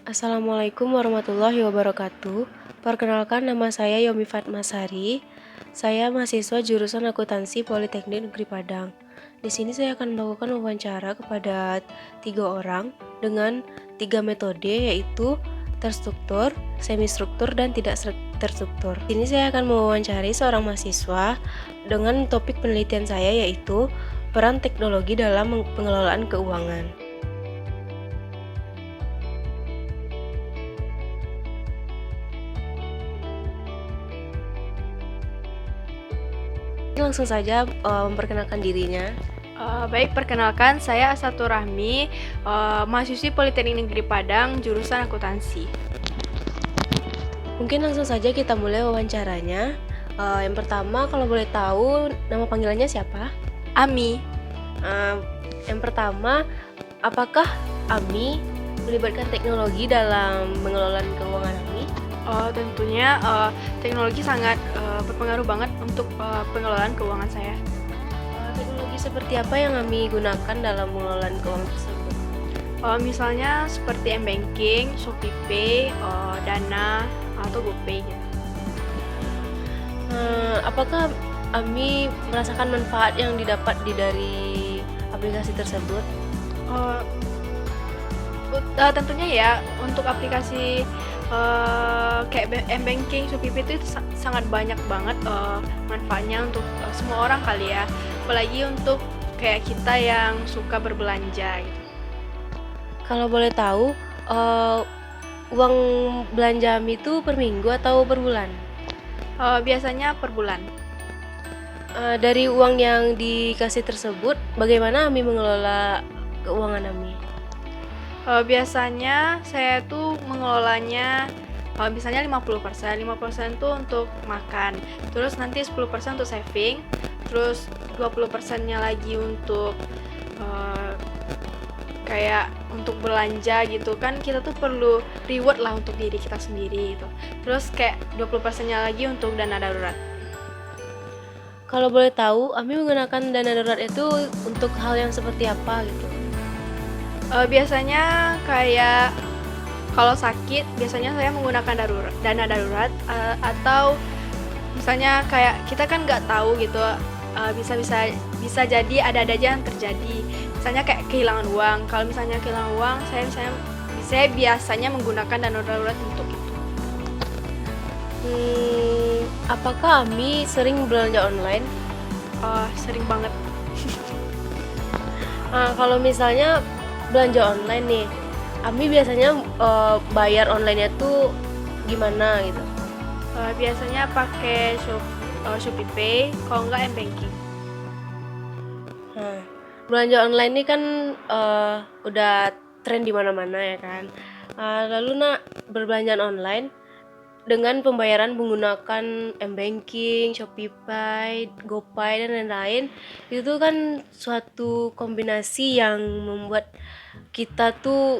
Assalamualaikum warahmatullahi wabarakatuh. Perkenalkan, nama saya Yomi Fatmasari. Saya mahasiswa jurusan Akuntansi Politeknik Negeri Padang. Di sini saya akan melakukan wawancara kepada 3 orang dengan 3 metode, yaitu terstruktur, semi struktur, dan tidak terstruktur. Di sini saya akan mewawancari seorang mahasiswa dengan topik penelitian saya, yaitu peran teknologi dalam pengelolaan keuangan. Langsung saja memperkenalkan dirinya. Baik, perkenalkan saya Asatur Rahmi, mahasiswi Politeknik Negeri Padang, jurusan akuntansi. Mungkin langsung saja kita mulai wawancaranya. Yang pertama, kalau boleh tahu nama panggilannya siapa? Ami. Yang pertama, apakah Ami melibatkan teknologi dalam mengelola keuangan Ami? Tentunya teknologi sangat berpengaruh banget untuk pengelolaan keuangan saya. Teknologi seperti apa yang Ami gunakan dalam mengelola keuangan tersebut? Misalnya seperti M-Banking, ShopeePay, Dana, atau GoPay gitu. Apakah Ami merasakan manfaat yang didapat dari aplikasi tersebut? Tentunya ya, untuk aplikasi kayak M-Banking, ShopeePay itu sangat banyak banget manfaatnya untuk semua orang kali ya, apalagi untuk kayak kita yang suka berbelanja gitu. Kalau boleh tahu, uang belanja Ami itu per minggu atau per bulan? Biasanya per bulan. Dari uang yang dikasih tersebut, bagaimana Ami mengelola keuangan Ami? Biasanya saya tuh mengelolanya misalnya 50%. 50% tuh untuk makan, terus nanti 10% untuk saving, terus 20%-nya lagi untuk kayak untuk belanja gitu kan, kita tuh perlu reward lah untuk diri kita sendiri gitu. Terus kayak 20%-nya lagi untuk dana darurat. Kalau boleh tahu, Ami menggunakan dana darurat itu untuk hal yang seperti apa gitu? Biasanya kayak kalau sakit, biasanya saya menggunakan dana darurat, atau misalnya kayak kita kan nggak tahu gitu, bisa jadi ada aja yang terjadi. Misalnya kayak kehilangan uang. Kalau misalnya kehilangan uang, saya biasanya menggunakan dana darurat untuk itu. Apakah Ami sering belanja online? Sering banget. Kalau misalnya belanja online nih, Ami biasanya bayar online-nya tuh gimana gitu? Biasanya pakai ShopeePay, kalau nggak M-Banking. Belanja online ini kan udah tren di mana-mana ya kan. Lalu berbelanja online dengan pembayaran menggunakan M-Banking, ShopeePay, GoPay dan lain-lain, itu kan suatu kombinasi yang membuat kita tuh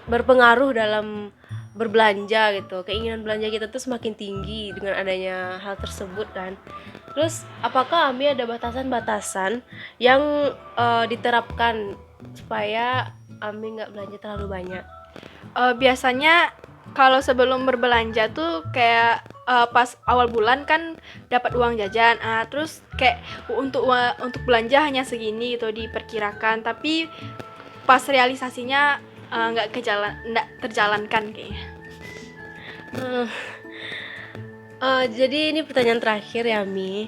berpengaruh dalam berbelanja gitu. Keinginan belanja kita tuh semakin tinggi dengan adanya hal tersebut kan. Terus apakah Ami ada batasan-batasan yang diterapkan supaya Ami nggak belanja terlalu banyak? Biasanya kalau sebelum berbelanja tuh kayak pas awal bulan kan dapat uang jajan, terus kayak untuk belanja hanya segini gitu diperkirakan, tapi pas realisasinya nggak terjalankan kayaknya. Jadi ini pertanyaan terakhir ya Mi.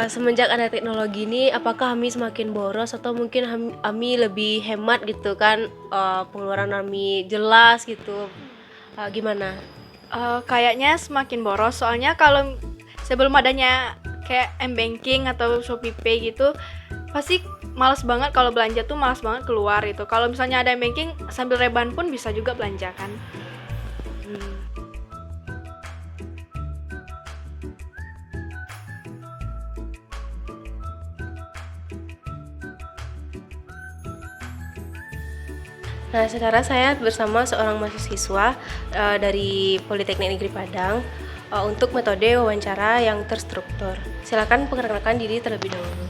Semenjak ada teknologi ini, apakah Ami semakin boros atau mungkin Ami lebih hemat gitu kan? Pengeluaran Ami jelas gitu. Gimana? Kayaknya semakin boros, soalnya kalau sebelum adanya kayak M-Banking atau ShopeePay gitu, pasti malas banget kalau belanja tuh, malas banget keluar itu. Kalau misalnya ada M-Banking, sambil rebahan pun bisa juga belanja kan. Nah, sekarang saya bersama seorang mahasiswa dari Politeknik Negeri Padang untuk metode wawancara yang terstruktur. Silakan perkenalkan diri terlebih dahulu.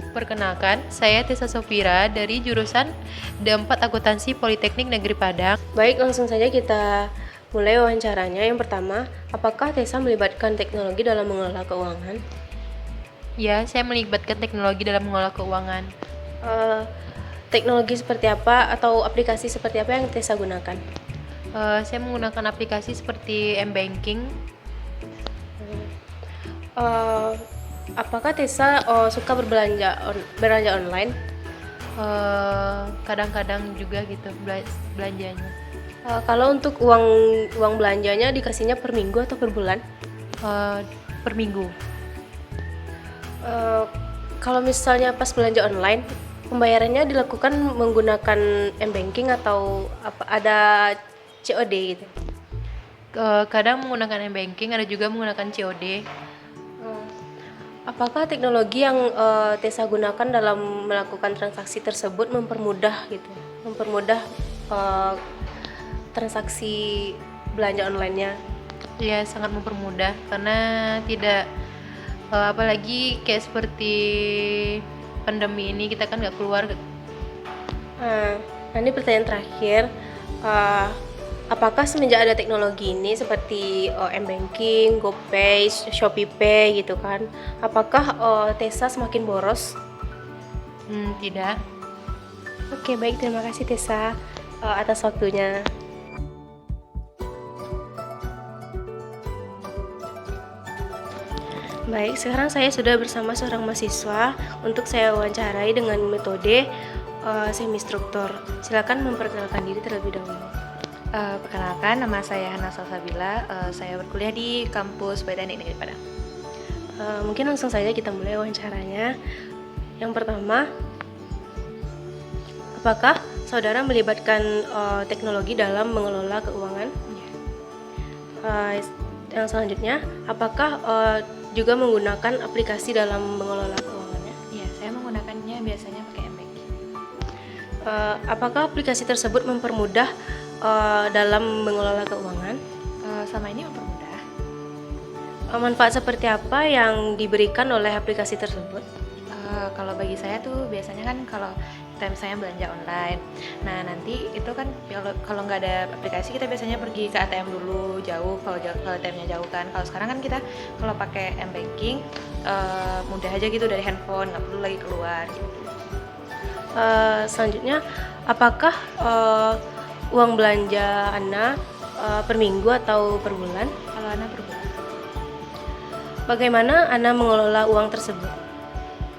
Perkenalkan, saya Tessa Sofira dari jurusan D4 Akuntansi Politeknik Negeri Padang. Baik, langsung saja kita mulai wawancaranya. Yang pertama, apakah Tessa melibatkan teknologi dalam mengelola keuangan? Ya, saya melibatkan teknologi dalam mengelola keuangan. Teknologi seperti apa atau aplikasi seperti apa yang Tessa gunakan? Saya menggunakan aplikasi seperti M-Banking. Apakah Tessa suka belanja online? Kadang-kadang juga gitu belanjanya. Kalau untuk uang belanjanya dikasihnya per minggu atau per bulan? Per minggu. Kalau misalnya pas belanja online, pembayarannya dilakukan menggunakan M-Banking atau ada COD gitu? Kadang menggunakan M-Banking, ada juga menggunakan COD. Apakah teknologi yang Tessa gunakan dalam melakukan transaksi tersebut mempermudah transaksi belanja online-nya? Ya, sangat mempermudah karena tidak apalagi kayak seperti pandemi ini kita kan nggak keluar. Nah, ini pertanyaan terakhir. Apakah semenjak ada teknologi ini seperti M-Banking, GoPay, ShopeePay gitu kan, apakah Tessa semakin boros? Tidak. Oke, baik, terima kasih Tessa atas waktunya. Baik, sekarang saya sudah bersama seorang mahasiswa untuk saya wawancarai dengan metode semi-struktur. Silakan memperkenalkan diri terlebih dahulu. Perkenalkan, nama saya Hana Salsabila. Saya berkuliah di kampus Politeknik Negeri Padang. Mungkin langsung saja kita mulai wawancaranya. Yang pertama, apakah saudara melibatkan teknologi dalam mengelola keuangan? Yang selanjutnya, apakah juga menggunakan aplikasi dalam mengelola keuangannya? Iya, saya menggunakannya biasanya pakai M-Banking. Apakah aplikasi tersebut mempermudah dalam mengelola keuangan? Sama ini mempermudah. Manfaat seperti apa yang diberikan oleh aplikasi tersebut? Kalau bagi saya tuh biasanya kan kalau kita misalnya belanja online, nah nanti itu kan kalau nggak ada aplikasi kita biasanya pergi ke ATM dulu jauh, kalau ATM-nya jauh kan. Kalau sekarang kan kita kalau pakai M-Banking mudah aja gitu dari handphone, nggak perlu lagi keluar gitu. Selanjutnya, apakah uang belanja Ana per minggu atau per bulan? Kalau Ana per bulan. Bagaimana Ana mengelola uang tersebut?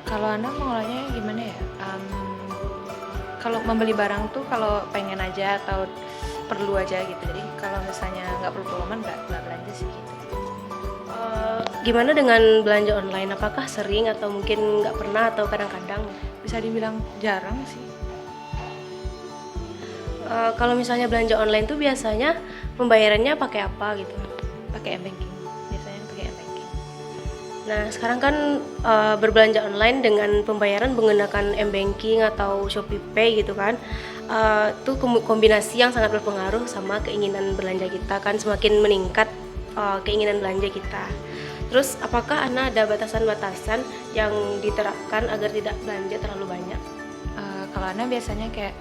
Kalau Ana mengelolanya gimana ya? Kalau membeli barang tuh kalau pengen aja atau perlu aja gitu. Jadi kalau misalnya nggak perlu pengeluaran nggak belanja sih gitu. Gimana dengan belanja online? Apakah sering atau mungkin nggak pernah atau kadang-kadang? Bisa dibilang jarang sih. Kalau misalnya belanja online tuh biasanya pembayarannya pakai apa gitu? Pakai M-Banking. Biasanya pakai M-Banking. Nah, sekarang kan berbelanja online dengan pembayaran menggunakan M-Banking atau ShopeePay gitu kan, itu kombinasi yang sangat berpengaruh sama keinginan belanja kita kan, semakin meningkat keinginan belanja kita. Terus apakah Ana ada batasan-batasan yang diterapkan agar tidak belanja terlalu banyak? Kalau Ana biasanya kayak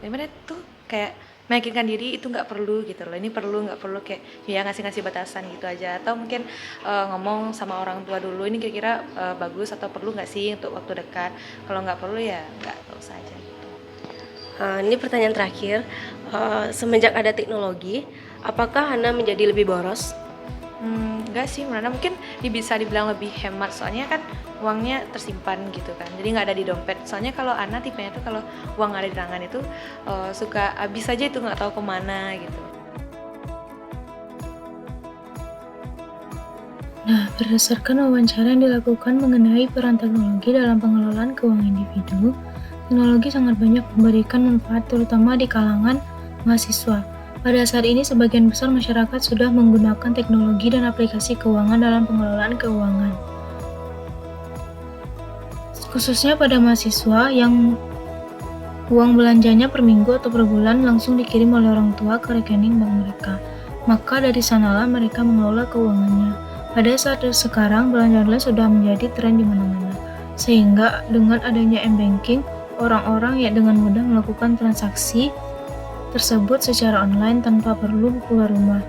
gimana tuh kayak meyakinkan diri itu nggak perlu gitu loh, ini perlu nggak perlu, kayak ya ngasih batasan gitu aja, atau mungkin ngomong sama orang tua dulu ini kira-kira bagus atau perlu nggak sih untuk waktu dekat. Kalau nggak perlu ya nggak usah aja gitu. Ini pertanyaan terakhir, semenjak ada teknologi, apakah Ana menjadi lebih boros? Enggak sih, menurut Ana mungkin bisa dibilang lebih hemat, soalnya kan uangnya tersimpan gitu kan, jadi nggak ada di dompet. Soalnya kalau Ana tipenya tuh kalau uang ada di tangan itu suka habis aja, itu nggak tahu kemana gitu. Nah, berdasarkan wawancara yang dilakukan mengenai peran teknologi dalam pengelolaan keuangan individu, teknologi sangat banyak memberikan manfaat terutama di kalangan mahasiswa. Pada saat ini, sebagian besar masyarakat sudah menggunakan teknologi dan aplikasi keuangan dalam pengelolaan keuangan. Khususnya pada mahasiswa yang uang belanjanya per minggu atau per bulan langsung dikirim oleh orang tua ke rekening bank mereka. Maka dari sanalah mereka mengelola keuangannya. Pada saat sekarang, belanja online sudah menjadi tren di mana-mana. Sehingga dengan adanya M-Banking, orang-orang yang dengan mudah melakukan transaksi tersebut secara online tanpa perlu keluar rumah.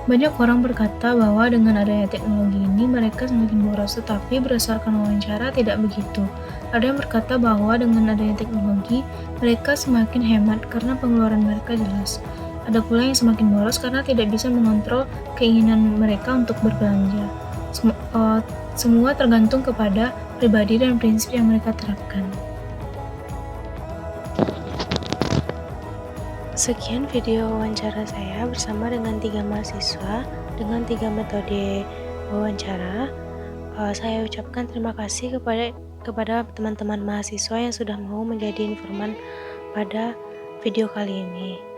Banyak orang berkata bahwa dengan adanya teknologi ini mereka semakin boros, tetapi berdasarkan wawancara tidak begitu. Ada yang berkata bahwa dengan adanya teknologi mereka semakin hemat karena pengeluaran mereka jelas. Ada pula yang semakin boros karena tidak bisa mengontrol keinginan mereka untuk berbelanja. Semua tergantung kepada pribadi dan prinsip yang mereka terapkan. Sekian video wawancara saya bersama dengan 3 mahasiswa dengan 3 metode wawancara. Saya ucapkan terima kasih kepada teman-teman mahasiswa yang sudah mau menjadi informan pada video kali ini.